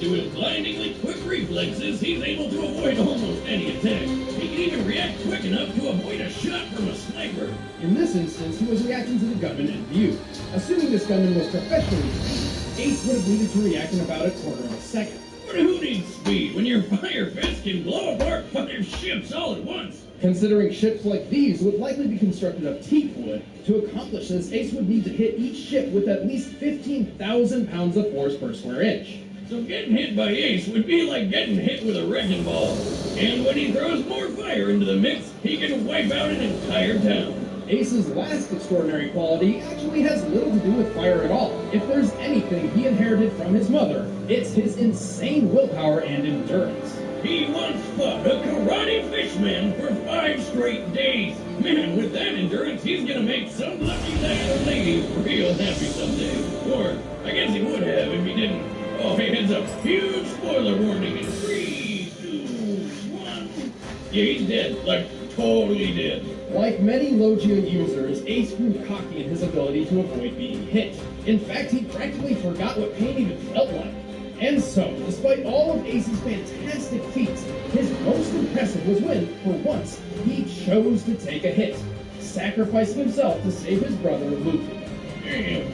To his blindingly quick reflexes, he's able to avoid almost any attack. He can even react quick enough to avoid a shot from a sniper. In this instance, he was reacting to the gunman in view. Assuming this gunman was professionally trained, Ace would have needed to react in about a quarter of a second. But who needs speed when your fire fist can blow apart 5 ships all at once? Considering ships like these would likely be constructed of teak wood, to accomplish this, Ace would need to hit each ship with at least 15,000 pounds of force per square inch. So getting hit by Ace would be like getting hit with a wrecking ball. And when he throws more fire into the mix, he can wipe out an entire town. Ace's last extraordinary quality actually has little to do with fire at all. If there's anything he inherited from his mother, it's his insane willpower and endurance. He once fought a karate fishman for 5 straight days. Man, with that endurance, he's gonna make some lucky lady real happy someday. Or, I guess he would have if he didn't. Oh, heads up. Huge spoiler warning in 3, 2, 1. Yeah, he's dead. Like, totally dead. Like many Logia users, Ace grew cocky in his ability to avoid being hit. In fact, he practically forgot what pain even felt like. And so, despite all of Ace's fantastic feats, his most impressive was when, for once, he chose to take a hit, sacrificing himself to save his brother, Luffy. Damn.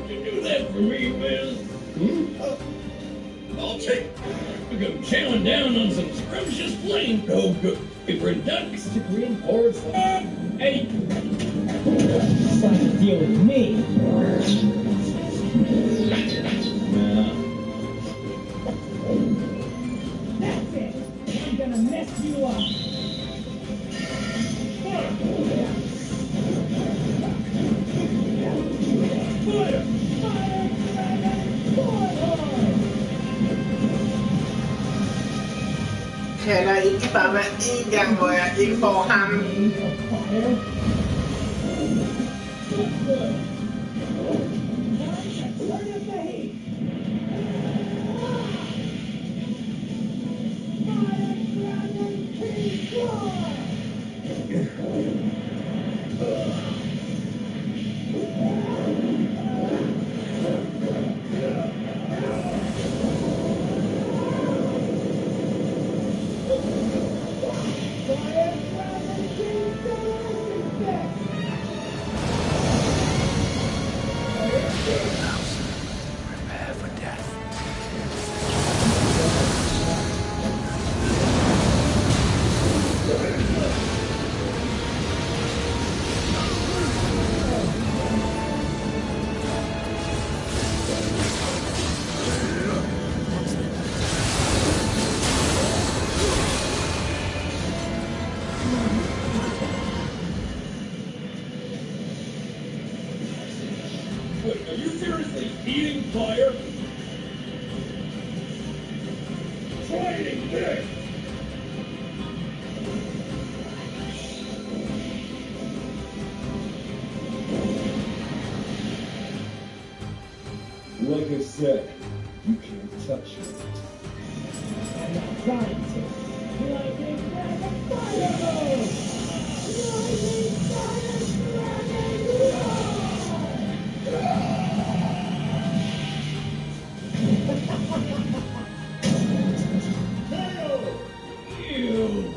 Would you do that for me, Wiz? I'll take. We go chowing down on some scrumptious flame. Oh, good. Favorite ducks. To green forwards. Hey. Trying to deal with me. That's it. I'm gonna mess you up. Fire! Thế là ít cái bà mẹ đi gần rồi đi khổ hầm. Wait, are you seriously eating fire? Try eating this! Like I said, you can't touch it. I'm not trying to. Lightning Dragon Fire Mode! Lightning Fire Dragon Ew!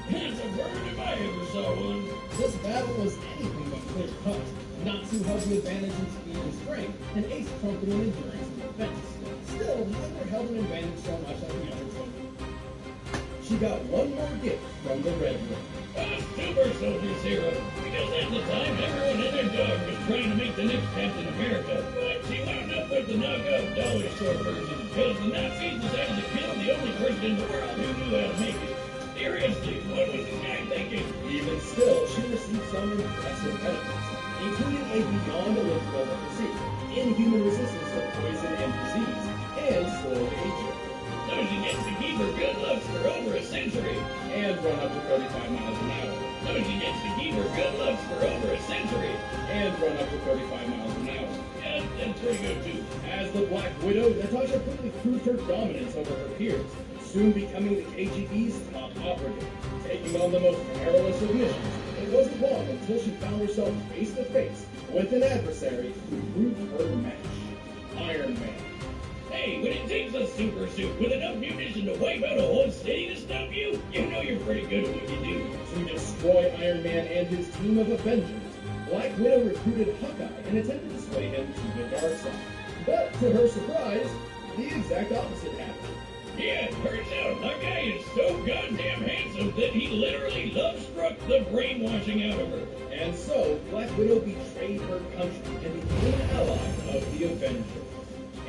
That's a bird if I ever saw one. This battle was anything but clear cut. Natsu held the advantage in speed and strength, and Ace trumped in endurance and defense. Still, neither held an advantage so much like the other two. She got one more gift from the Red Room. Super soldiers hero. Because at the time, everyone and their dog was trying to make the next Captain America. But she wound up with the knockout dollar store version. Because the Nazis decided to kill the only person in the world who knew how to make it. Seriously, what was this guy thinking? Even still, she received some impressive benefits, including a beyond elliptical physique, inhuman resistance to poison and disease, and slow aging. So she gets to keep her good looks for over a century. And run up to 35 miles an hour. So she gets to keep her good looks for over a century. And run up to 35 miles an hour. Yeah, that's pretty good too. As the Black Widow, Natasha quickly proved her dominance over her peers, soon becoming the KGB's top operative, taking on the most perilous of missions. It wasn't long until she found herself face to face with an adversary who proved her match, Iron Man. Hey, Hey, when it takes a super suit with enough munition to wipe out a whole city to stop you, you know you're pretty good at what you do. To destroy Iron Man and his team of Avengers, Black Widow recruited Hawkeye and attempted to sway him to the dark side. But to her surprise, the exact opposite happened. Yeah, it turns out Hawkeye is so goddamn handsome that he literally love-struck the brainwashing out of her. And so, Black Widow betrayed her country and became an ally of the Avengers.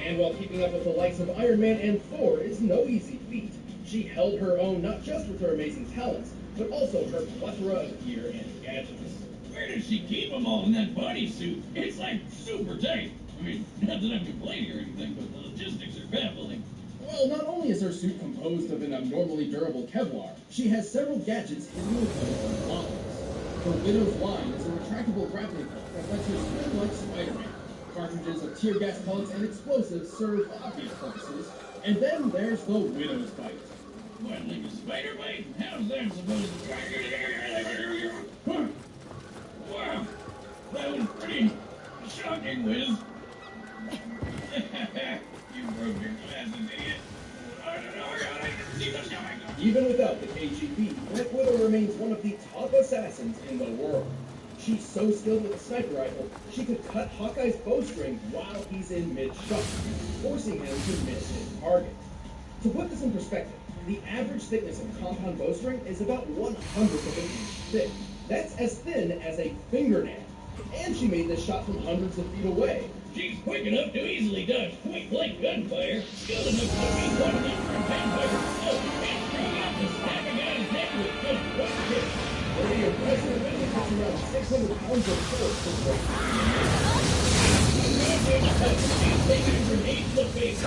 And while keeping up with the likes of Iron Man and Thor is no easy feat, she held her own not just with her amazing talents, but also her plethora of gear and gadgets. Where does she keep them all in that bodysuit? It's like super tight. I mean, not that I'm complaining or anything, but the logistics are baffling. Well, not only is her suit composed of an abnormally durable Kevlar, she has several gadgets hidden within her models. Her Widow's line is a retractable grappling hook that lets her spin like Spider-Man. Cartridges of tear gas pellets and explosives serve obvious purposes. And then there's the Widow's bite. What, like a spider bite? How's that supposed to... Wow, that was pretty shocking, Wiz. You broke your glasses, idiot. I don't know, I didn't see them coming. Even without the KGB, Black Widow remains one of the top assassins in the world. She's so skilled with a sniper rifle, she could cut Hawkeye's bowstring while he's in mid-shot, forcing him to miss his target. To put this in perspective, the average thickness of a compound bowstring is about 1/100th of an inch thick. That's as thin as a fingernail. And she made this shot from hundreds of feet away. She's quick enough to easily dodge point-blank gunfire, skilled enough to beat one different vampire herself, and strong enough to stab a guy's head with just one kick. The impressive Avengers has around 600 pounds of force to break. She's taking a grenade to the face.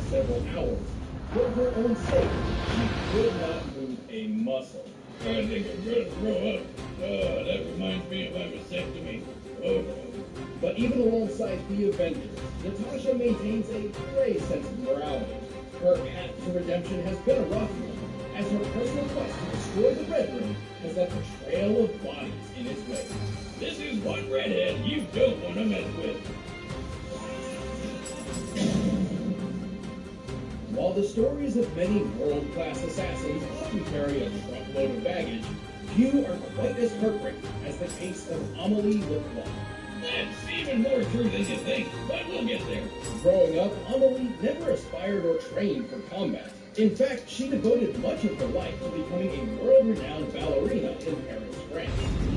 Several hours. For her own sake, she could not move a muscle. I think I'm gonna throw up. That reminds me of my vasectomy. Oh no. But even alongside the Avengers, Natasha maintains a gray sense of morality. Her path to redemption has been a rough one, as her personal quest to destroy the Red Room has left a trail of bodies in its wake. This is one redhead you don't want to mess with. While the stories of many world-class assassins often carry a truckload of baggage, few are quite as heartbreaking as the case of Amélie Leclerc. That's even more true than you think, but we'll get there. Growing up, Amélie never aspired or trained for combat. In fact, she devoted much of her life to becoming a world-renowned ballerina in Paris, France.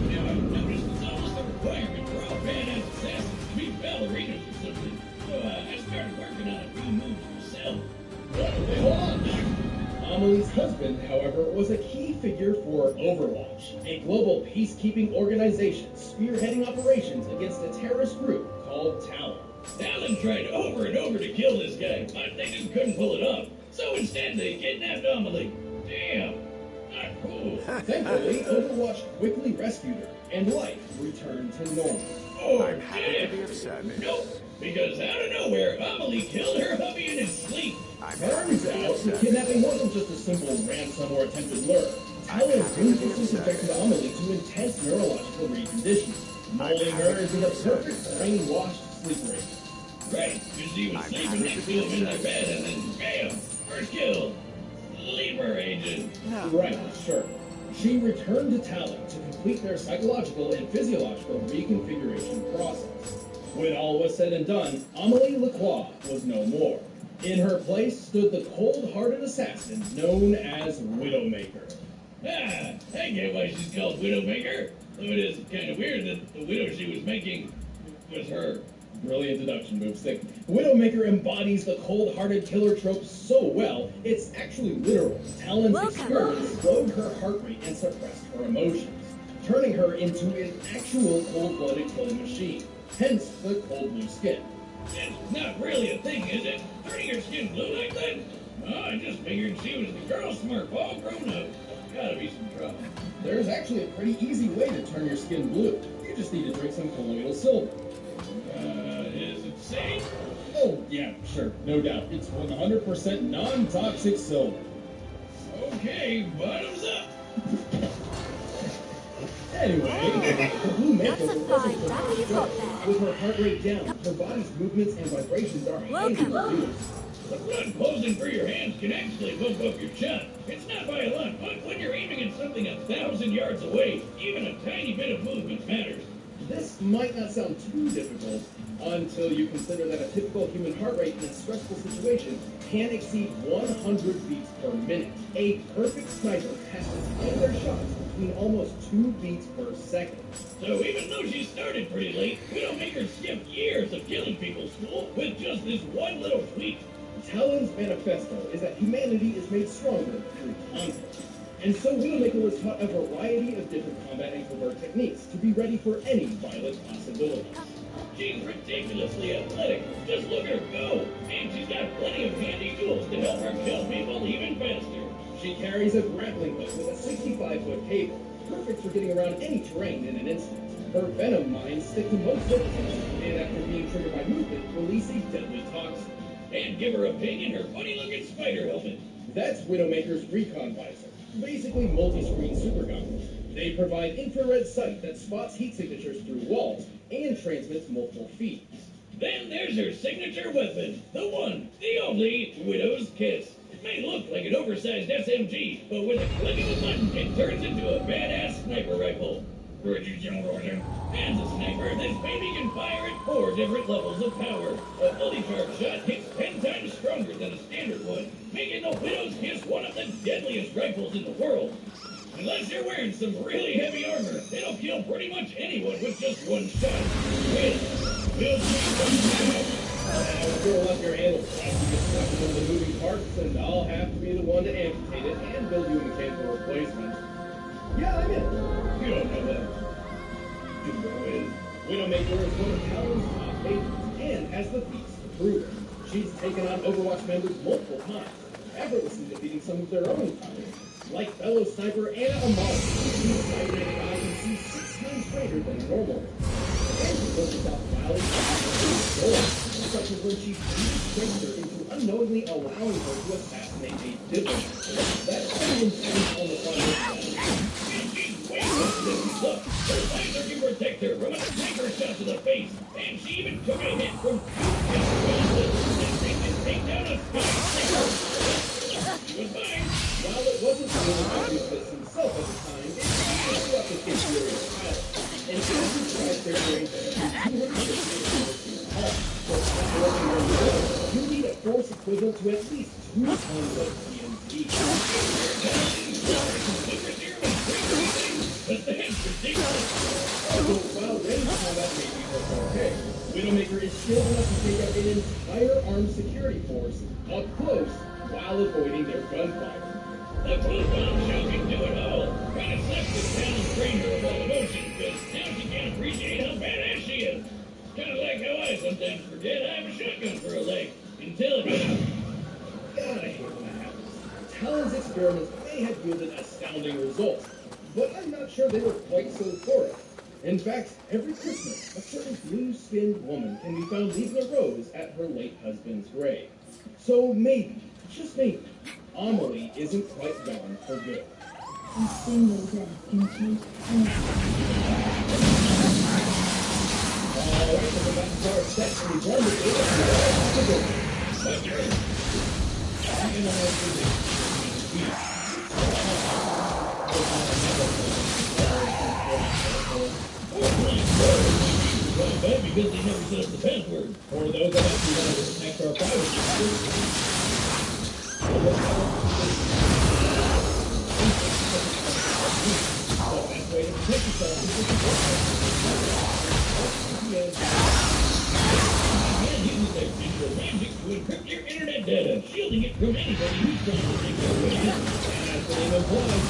Now I've noticed it's almost a requirement for all badass assassins to be ballerinas or something. So I started working on a few moves myself. Hold on. Amelie's husband, however, was a key figure for Overwatch, a global peacekeeping organization spearheading operations against a terrorist group called Talon. Talon tried over and over to kill this guy, but they just couldn't pull it off. So instead, they kidnapped Amélie. Damn, not cool. Thankfully, Overwatch quickly rescued her, and life returned to normal. Oh, I'm happy to be of service. Nope, because out of nowhere, Amélie killed her hubby in his sleep. Turns out, the kidnapping wasn't just a simple ransom or attempted lure. Talon ruthlessly subjected Amélie to intense neurological reconditioning, molding her into the perfect brainwashed sleeper agent. Right, because she was sleeping next to him in their bed, and then bam, first kill. Sleeper agent. Right, sure. She returned to Talon to complete their psychological and physiological reconfiguration process. When all was said and done, Amélie Leclerc was no more. In her place stood the cold-hearted assassin known as Widowmaker. Ah, I get why she's called Widowmaker. Though it is kind of weird that the widow she was making was her. Brilliant deduction move, Stick. Widowmaker embodies the cold-hearted killer trope so well, it's actually literal. Talon's experiments slowed her heart rate and suppressed her emotions, turning her into an actual cold-blooded killing machine. Hence the cold blue skin. It's not really a thing, is it? Turning your skin blue like that? Oh, I just figured she was the girl smurf all grown up. Gotta be some trouble. There's actually a pretty easy way to turn your skin blue. You just need to drink some colloidal silver. Is it safe? Oh, yeah, sure, no doubt. It's 100% non-toxic silver. Okay, bottoms up. Anyway, the blue That's a makeover fine wasn't duck you've got there. With her heart rate down, her body's movements and vibrations are highly reduced. The blood posing for your hands can actually bump up your shot. It's not by a lot, but when you're aiming at something 1,000 yards away, even a tiny bit of movement matters. This might not sound too difficult until you consider that a typical human heart rate in a stressful situation can exceed 100 beats per minute. A perfect sniper has to time their shots between almost 2 beats per second. So even though she started pretty late, we don't make her skip years of killing people school with just this one little tweak. Talon's manifesto is that humanity is made stronger through conflict. And so Widowmaker was taught a variety of different combat and covert techniques to be ready for any violent possibility. She's ridiculously athletic. Just look at her go. And she's got plenty of handy tools to help her kill people even faster. She carries a grappling hook with a 65-foot cable, perfect for getting around any terrain in an instant. Her venom mines stick to most surfaces, and after being triggered by movement, release a deadly toxin. And give her a ping in her funny-looking spider helmet. That's Widowmaker's recon visor, basically multi-screen super goggles. They provide infrared sight that spots heat signatures through walls and transmits multiple feeds. Then there's her signature weapon, the one, the only Widow's Kiss. It may look like an oversized SMG, but with a click of a button, it turns into a badass sniper rifle. As a sniper, this baby can fire at 4 different levels of power. A fully charged shot hits 10 times stronger than a standard one, making the Widow's Kiss one of the deadliest rifles in the world. Unless you're wearing some really heavy armor, it'll kill pretty much anyone with just one shot. We'll see If you'll let your handle stop to get stuck in one of the moving parts, and I'll have to be the one to amputate it and build you a mechanical replacement. Yeah, I'm in. You don't know that. You know it. Widowmaker is one of Talon's top agents and has the feats to prove it. She's taken on Overwatch members multiple times, effortlessly defeating some of their own opponents, like fellow sniper Anna Amali, whose cybernetic eye can see 6 times greater than a normal one. And she pushes out rallies such as when she tricked her into unknowingly allowing her to assassinate a diplomat. That's Talon's face on the front of Look, her visor can protect her from a sniper shot to the face, and she even took a hit from 2 pistols and they can take down a sniper. She was fine. While it wasn't the this himself at the time, it was up with his furious pilot. And as he tries their range you need a force equivalent to at least 2 tons of TNT. But that's ridiculous. So while range combat may be okay, Widowmaker is skilled enough to take out an entire armed security force up close while avoiding their gunfire. The blue bomb show can do it all. Kinda sucks that Talon's trained her of all emotion, because now she can't appreciate how badass she is. Kinda like how I sometimes forget I have a shotgun for a leg. Until it God, I hate when that happens. Talon's experiments may have yielded astounding results, but I'm not sure they were quite so thorough. In fact, every Christmas, a certain blue-skinned woman can be found leaving a rose at her late husband's grave. So maybe, just maybe, Amelie isn't quite gone for good. A single death can change Alright, so we're back to our set, and we've run the bad because they never set up the password. For those of us who want to protect our privacy, the best way to protect yourself is to from anybody who's trying to make their way in. As the name implies,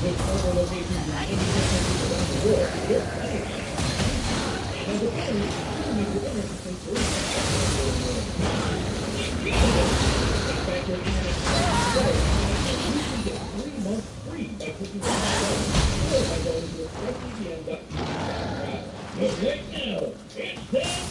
with several locations in many different countries around the world, they're plenty of and as a parent, you can make your own assistance for factor in an you can get 3 months free by clicking on the or by going to expressvpn.com. But right now, it's time for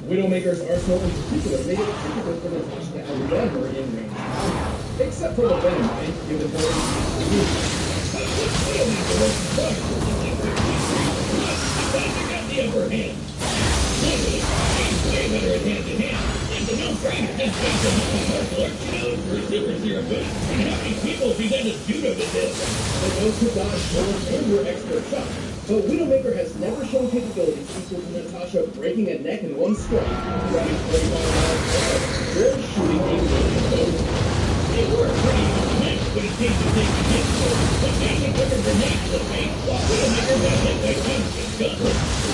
Widowmaker's arsenal in particular made it difficult for the Flash to outrun her in range combat, except for the Venom Mind, given her upper hand. Luckily, he's way better at hand-to-hand. It's a no-brainer. Just face him as a martial arts known for super serum boost. And how many people if he's into judo to this? The knows to dodge bullets and were expert shots. But Widowmaker has never shown capabilities equal to Natasha breaking a neck in one strike, running 45 miles per hour, or shooting a million bullets. They were pretty immense when it came to taking hits, but Nation took a grenade to the face while Widowmaker got hit by constant guns.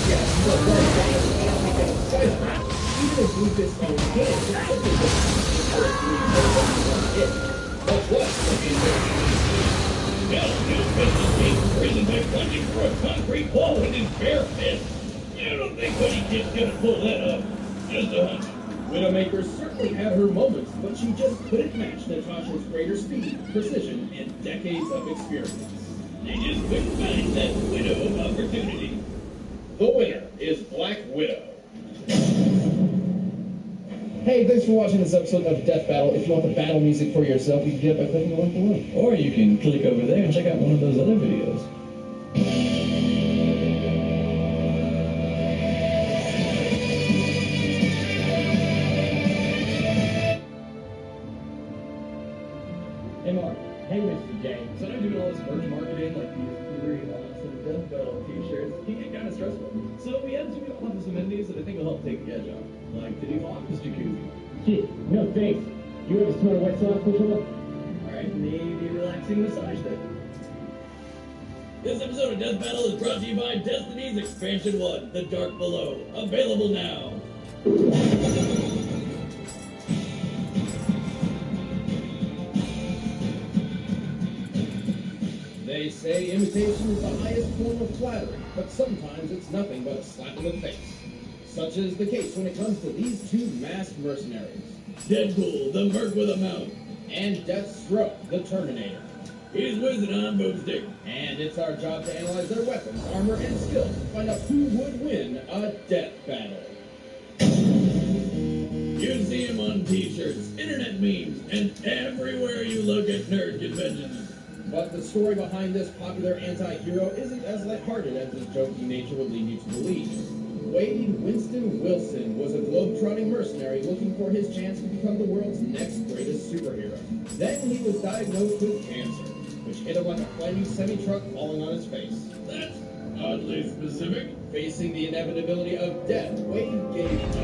Yes, but one thing I don't think that's exciting. Even if Blue Fist owned hit, it's simply just for a 3-1 hit. But what? Hell, Blue Fist escaped prison by plunging through a concrete wall with his bare fist. I don't think Buddy Kid's gonna pull that off. Just a hunch. Widowmaker certainly had her moments, but she just couldn't match Natasha's greater speed, precision, and decades of experience. They just couldn't find that window of opportunity. The winner is Black Widow. Hey, thanks for watching this episode of Death Battle. If you want the battle music for yourself, you can get it by clicking the link below. Or you can click over there and check out one of those other videos. Hey Mark. Hey Mr. James. So I'm doing all this merch marketing, like these pre-launch and Death Battle t-shirts. It can get kind of stressful. So we had to offer some amenities that I think will help take the edge off. Like the new office jacuzzi. Shit, no thanks. You ever smell a wet sauce before? Alright, maybe relaxing massage there. This episode of Death Battle is brought to you by Destiny's Expansion 1, The Dark Below. Available now. They say imitation is the highest form of flattery, but sometimes it's nothing but a slap in the face. Such is the case when it comes to these two masked mercenaries. Deadpool, the merc with a mouth. And Deathstroke, the Terminator. He's whizzing on boomstick. And it's our job to analyze their weapons, armor, and skills to find out who would win a death battle. You see him on t-shirts, internet memes, and everywhere you look at nerd conventions. But the story behind this popular anti-hero isn't as lighthearted as his joking nature would lead you to believe. Wade Winston Wilson was a globe-trotting mercenary looking for his chance to become the world's next greatest superhero. Then he was diagnosed with cancer, which hit him like a flaming semi-truck falling on his face. That's oddly specific. Facing the inevitability of death, Wade gave up.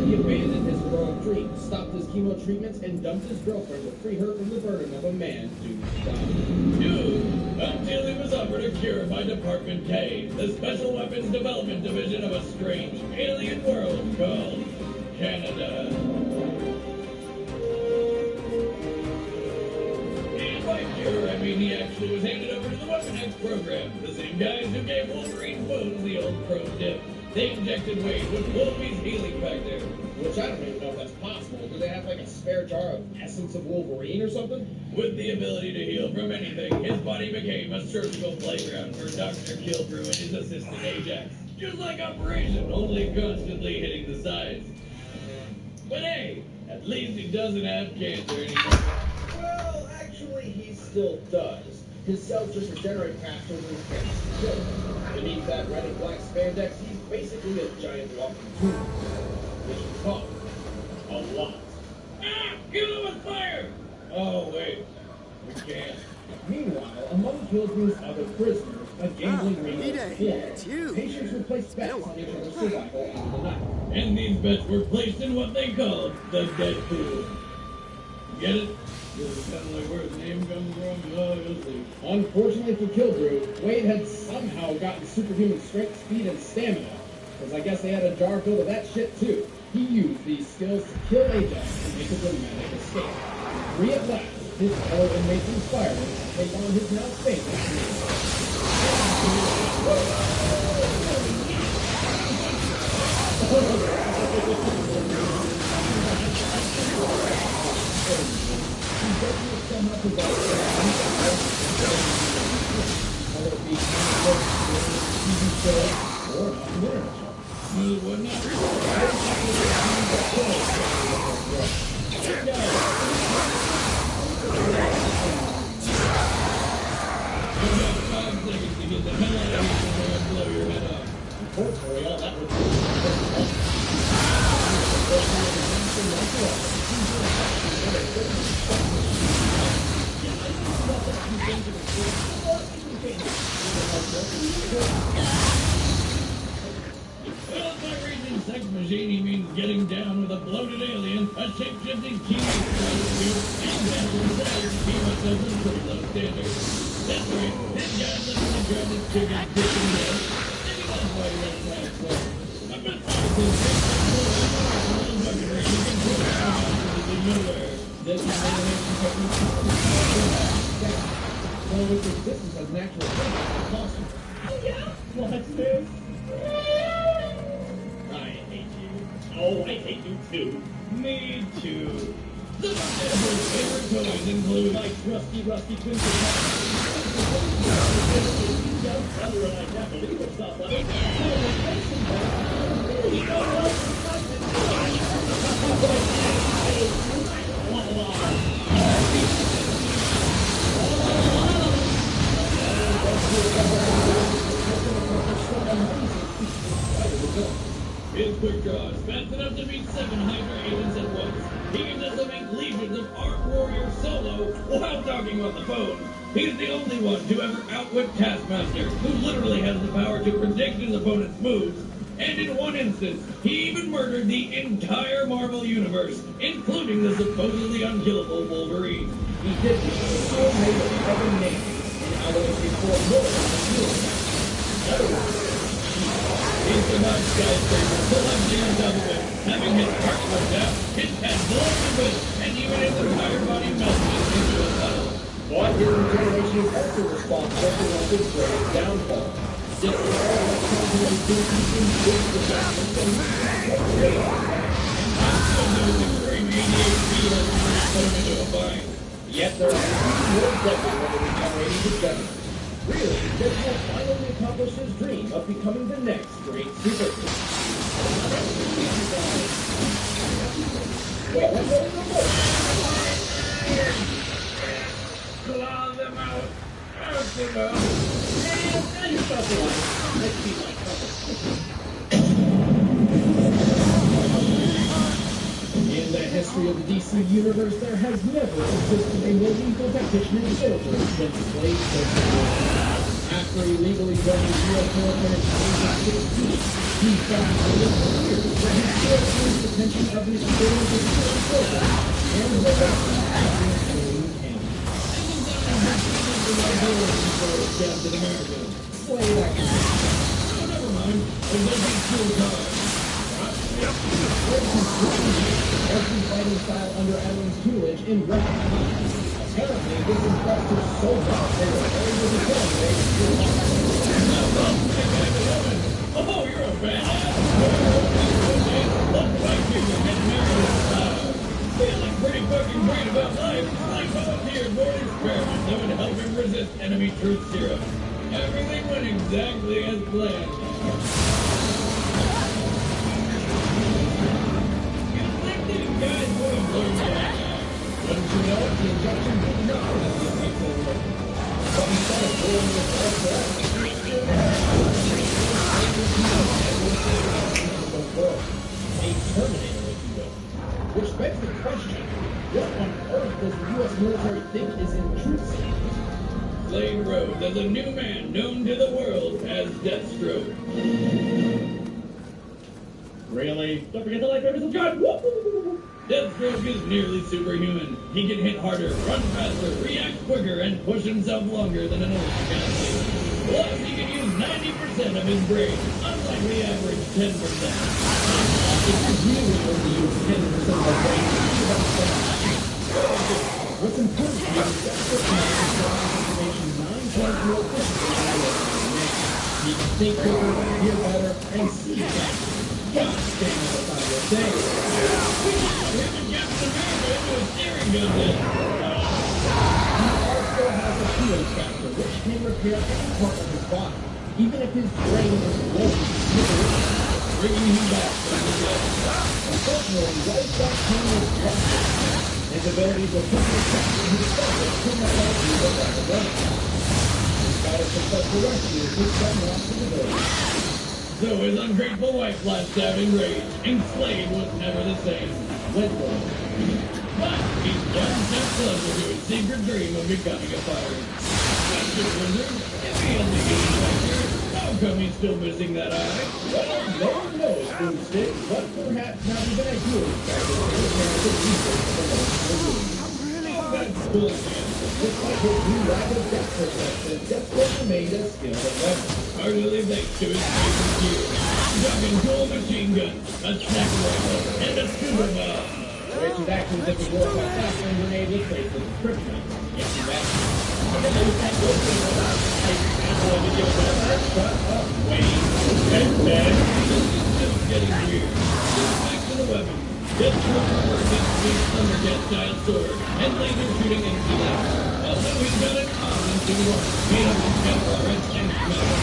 He abandoned his heroic dream, stopped his chemo treatments, and dumped his girlfriend to free her from the burden of a man doomed to die. Dude, until he was offered a cure by Department K, the Special Weapons Development Division of a strange alien world called Canada. And by cure, I mean he actually was handed over to the Weapon X program, the same guys who gave Wolverine's wounds the old pro dip. They injected Wade with Wolverine's healing factor. Which I don't even know if that's possible. Do they have like a spare jar of essence of Wolverine or something? With the ability to heal from anything, his body became a surgical playground for Dr. Killbrew and his assistant Ajax. Just like Operation, only constantly hitting the sides. But hey, at least he doesn't have cancer anymore. Well, actually, he still does. His cells just regenerate faster than his cancer kills. Beneath that red and black spandex, he's basically a giant walking tumor. Which is called a lot. Ah! Kill him with fire! Oh, wait. We can't. Meanwhile, among Killbrew's other prisoners, a gambling ring was formed. Patients would place bets on each other's survival out of the night. And these bets were placed in what they called the Deadpool. Get it? Does it sound like where his name comes from? Oh, you'll see. Unfortunately for Killbrew, Wade had somehow gotten superhuman strength, speed, and stamina. Because I guess they had a jar filled of that shit too. He used these skills to kill Ajax and make a dramatic escape. Free at last, his fellow inmates inspired him to take on his now famous Unfortunately, all that would he means getting down with a bloated alien, a shape-shifting Kiwi prostitute, and natural desires to keep myself in pretty low standards. That's right, this guy literally grabbed his chicken, dick, and milk. Maybe that's why he runs out of clothes. I've been honestly little bucket ring, you can put it out into nowhere. This is animation technique. Well, its existence as an actual thing is awesome. Oh yeah? What's this? I hate you. Oh, I hate you too. Me too. Some of Deborah's favorite toys include My trusty, rusty twin brother and I can't believe what's up. his quick draw is fast enough to beat 7 Hydra agents at once. He can just make legions of Arc Warrior solo while talking on the phone. He's the only one to ever outwit Taskmaster, who literally has the power to predict his opponent's moves. And in one instance, he even murdered the entire Marvel Universe, including the supposedly unkillable Wolverine. He did this so made of every name in how it was before more than the heroes. He survived skyscrapers, collapsing on top of it, having his heart ripped out, his head blown to bits, and even his entire body melted into a puddle. But his regeneration is also responsible for one of his greatest downfalls. This is all that comes from his big development and Extreme ADHD has really put him into a bind. yet there are more deadly when the regenerating together. Really, Deadpool finally accomplished his dream of becoming the next great superhero. Wait, what? Claw them out! Out them out! Now you're specialized. Let's be like couple. In the history of the DC Universe, there has never existed a more lethal tactician and soldier than Slade Wilson. After illegally joining U.S. military in 2016, he found for years that he still earns the attention of his superiors and soldiers, and the rest of him. Captain America. Slade action. Oh, never mind. There's no big cool car. Every fighting style under Adam's tutelage in record time. Apparently, this impressed her so much they were able to tell Oh, you're a badass. Look like you can get married in style. Feeling pretty fucking great about life. I volunteered for an experiment that would help him resist enemy truth serum. Everything went exactly as planned. You'd think these guys would have learned that. Wouldn't you know it, the injection did not have the effect they were looking for. But instead of blowing the blood forever, a Terminator, if you will. Which begs the question, what on earth does the U.S. military think is in truth serum? Slade rose as a new man known to the world as Deathstroke. Really? Don't forget the life savers of God. Deathstroke is nearly superhuman. He can hit harder, run faster, react quicker, and push himself longer than an Earth galaxy. Plus, he can use 90% of his brain, unlike the average 10%. If you really only use 10% of the brain, what's important to you is that information 9 times more efficiently than the rest. You can think quicker, hear better, and see better. God damn it, that's not your thing. We got him and Captain America into a steering gun then. He also has a healing factor, which can repair any part of his body, even if his brain is blown to smithereens, bringing him back from the dead. Unfortunately, White's back pain is busted. His ability to quickly capture his subject could not help you with that ability. Despite a successful rescue, his son lost his ability. So his ungrateful wife lashed out in rage, and Slade was never the same. Literally. But he's one step closer to his secret dream of becoming a pirate. Mr. Wizard, if he only gets back here, how come he's still missing that eye? Well, no one knows, Boomstick, but perhaps not even I do expect it to the research of the most. That's bullshit. Despite his new lack of depth perception, Deathstroke remained as skilled as ever. Hardly thanks to his favorite gear. Ducking dual machine gun, a sniper rifle, and a scuba bomb. Which is actually just a glorified flashbang grenade with faceless kryptonite. Yes, you bet. And then there's that good thing about example of video website. Shut up, Wayne. And then, This is just getting weird. Back to the weapon. Deathstroke prefers his big Thundercat-style sword and laser shooting into that. Also, he's got an awesome sword made up of Kevlar and tank metal.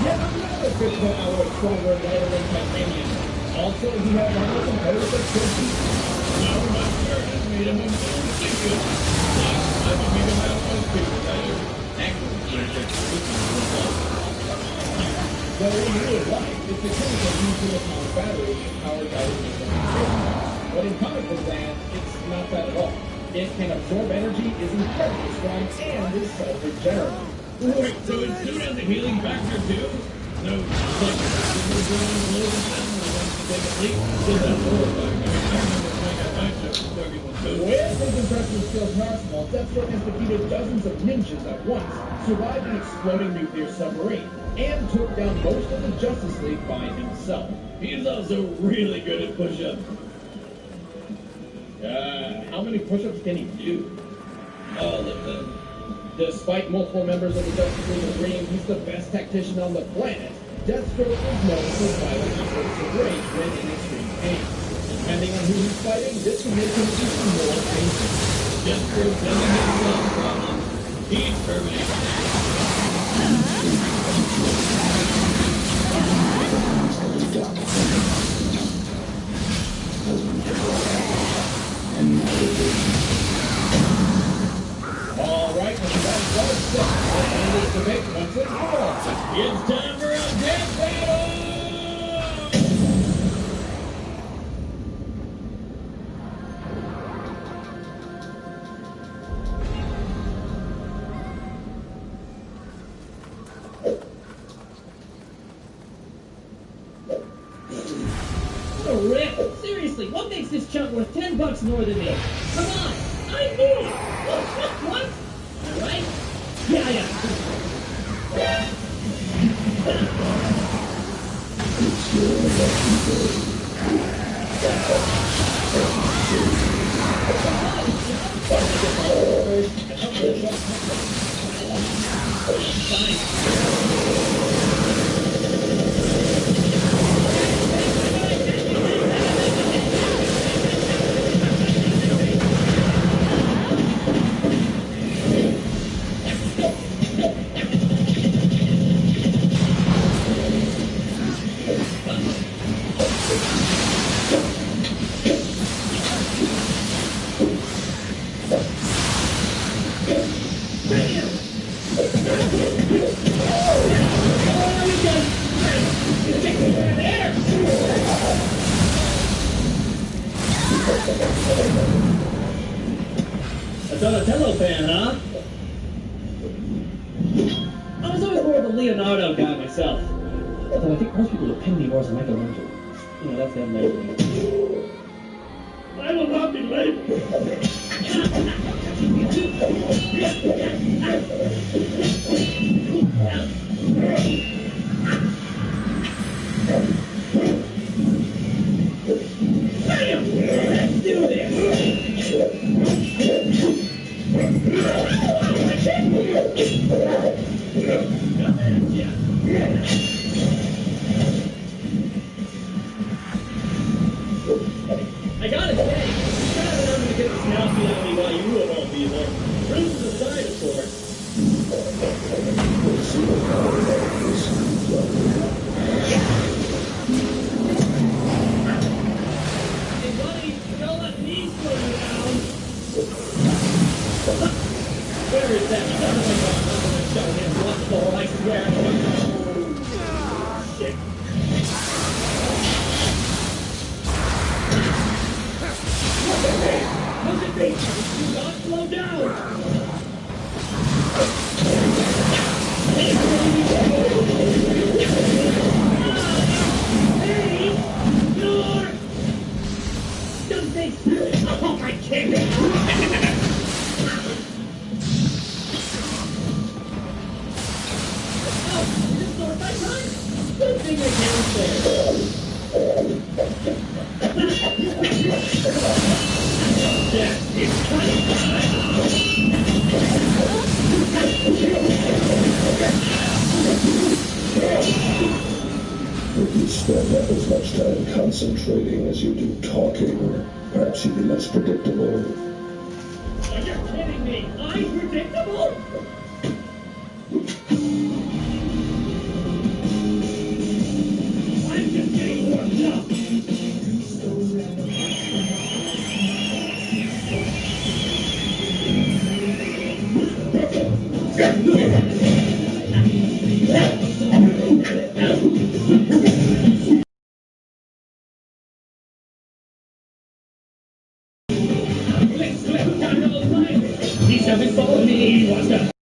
yet another kryptonite alloy stronger and lighter than titanium. Also, he has armor composed of kryptonite. Now my shirt has made him a full ticket. I can make him out most people better. Actually, Though in real life, it's a chemical used in atomic batteries powered by the system. But in comic book land, it's not that at all. It can absorb energy, is incredibly strong, and is self-regenerative. Wait, so it still has a healing factor too? No, like, we're going below the sun when it wants to take a leak. Does that work? I remember playing a night shift talking with those. With his impressive skills in arsenal, Deathstroke has defeated dozens of ninjas at once, survived an exploding nuclear submarine, and took down most of the Justice League by himself. He's also really good at push-ups. How many push-ups can he do? All of them. Despite multiple members of the Justice League agreeing he's the best tactician on the planet, Deathstroke is known for violent outbursts of rage when in extreme pain. Depending on who he's fighting, this can make him even more painful. Deathstroke doesn't have some problems. He's Terminator. All right, well, that's all set. Let's end this debate once and for all. It's time for a death battle! What a rip! Seriously, what makes this chunk worth $10 more than me? Come on! I knew it! What? Am I right? Yeah. A Donatello fan, huh? I was always more of a Leonardo guy myself. Although I think most people would pin me more as a Michelangelo. You know, that's them labeling. I will not be labeled. Let's do this! I gotta say, you kind of remember to get the snout beat out of me while you were all people. Bruce aside, of course. Hey, buddy, don't let me slow you down. Where is that? I'm gonna show him once more, I swear. Oh, shit. Look at me! Do not slow down! mistakes. Oh, my kick! Oh, this sword by time? Good thing I can't there. Yes, it's time. If you spend half as much time concentrating as you do talking, perhaps you'd be less predictable. Are you kidding me? I'm predictable? I'm just getting warmed up. He doesn't follow me. He wants to